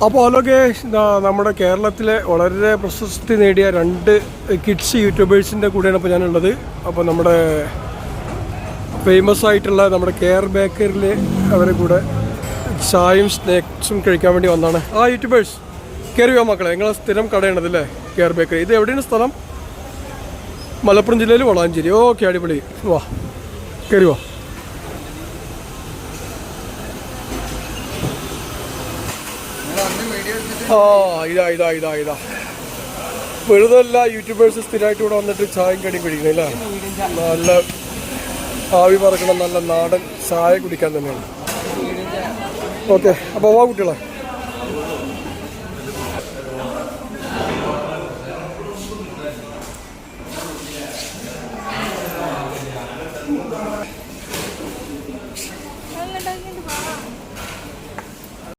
അപ്പോൾ hello guys, നമ്മുടെ കേരളത്തിലെ വളരെ പ്രശസ്തി നേടിയ 2 കിഡ്സ് യൂട്യൂബേഴ്സിൻ്റെ കൂടെയാണ് ഇപ്പോൾ ഞാനുള്ളത്. അപ്പോൾ നമ്മുടെ ഫേമസ് ആയിട്ടുള്ള നമ്മുടെ കെയർ ബേക്കറിൽ അവരെ കൂടെ ചായയും സ്നാക്സും കഴിക്കാൻ വേണ്ടി വന്നതാണ്. യൂട്യൂബേഴ്സ് കയറി വാ മക്കളെ, നിങ്ങളെ സ്ഥിരം കടയാണതല്ലേ കെയർ ബേക്കറി. ഇത് എവിടെയാണ് സ്ഥലം? മലപ്പുറം ജില്ലയിൽ വളാഞ്ചേരി. ഓക്കെ, അടിപൊളി. വാ കയറി വാ. ഇതാ വെറുതല്ല യൂട്യൂബേഴ്സ് സ്ഥിരമായിട്ട് ഇവിടെ വന്നിട്ട് ചായയും കടിയും കുടിക്കണം അല്ലേ. നല്ല ആവി പറക്കണം, നല്ല നാടൻ ചായ കുടിക്കാൻ തന്നെയാണ്. ഓക്കെ, അപ്പോൾ വാ കുട്ടികളെ.